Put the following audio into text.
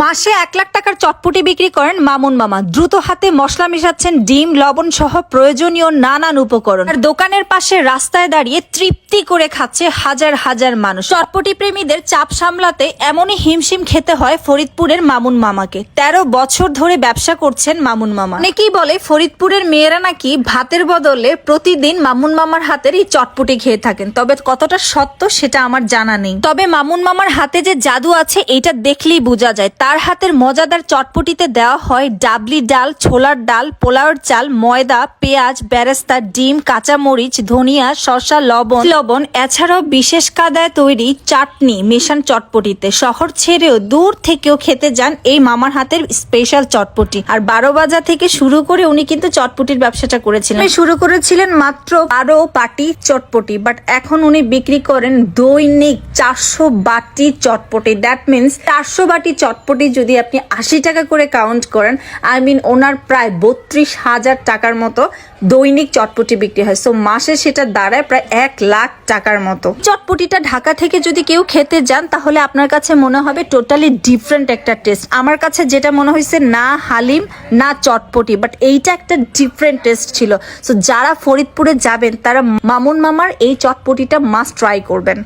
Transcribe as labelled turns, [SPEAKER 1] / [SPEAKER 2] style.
[SPEAKER 1] মাসে 1 লাখ টাকার চটপটি বিক্রি করেন মামুন মামা। দ্রুত হাতে মশলা মিশাচ্ছেন, ডিম, লবণ সহ প্রয়োজনীয় নানান উপকরণ। আর দোকানের পাশে রাস্তায় দাঁড়িয়ে তৃপ্তি করে খাচ্ছে হাজার হাজার মানুষ। চটপটি প্রেমীদের চাপ সামলাতে এমনই হিমশিম খেতে হয় ফরিদপুরের মামুন মামাকে। 13 বছর ধরে ব্যবসা করছেন মামুন মামা। অনেকেই বলে ফরিদপুরের মেয়েরা নাকি ভাতের বদলে প্রতিদিন মামুন মামার হাতের এই চটপটি খেয়ে থাকেন। তবে কতটা সত্য সেটা আমার জানা নেই। তবে মামুন মামার হাতে যে জাদু আছে এইটা দেখলেই বোঝা যায়। তার হাতের মজাদার চটপটিতে দেওয়া হয় ডাবলি ডাল, ছোলার ডাল, পোলাওর চাল, ময়দা, পেঁয়াজ, বেরেস্তা, ডিম, কাঁচামরিচ, ধনিয়া, শসা, লবণ এছাড়াও বিশেষ কাদায় তৈরি চাটনি মেশান চটপটিতে। শহর ছেড়েও দূর থেকেও খেতে যান এই মামার হাতের স্পেশাল চটপটি। আর 12 বাজা থেকে শুরু করে উনি কিন্তু চটপটির ব্যবসাটা করেছিলেন। শুরু করেছিলেন মাত্র 12 বাটি চটপটি, বাট এখন উনি বিক্রি করেন দৈনিক 400 বাটি চটপটি। দ্যাট মিনস 400 বাটি চটপটি যদি আপনি 80 টাকা করে কাউন্ট করেন, ওনার প্রায় 32,000 টাকার মতো দৈনিক চটপটি বিক্রি হয়। সো মাসে সেটা দাঁড়ায় প্রায় 1 লাখ টাকার মতো। চটপটিটা ঢাকা থেকে যদি কেউ খেতে যান তাহলে আপনার কাছে মনে হবে টোটালি ডিফারেন্ট একটা টেস্ট। আমার কাছে যেটা মনে হয়েছে, না হালিম না চটপটি, বাট এইটা একটা ডিফারেন্ট টেস্ট ছিল। সো যারা ফরিদপুরে যাবেন তারা মামুন মামার এই চটপটিটা মাস্ট ট্রাই করবেন।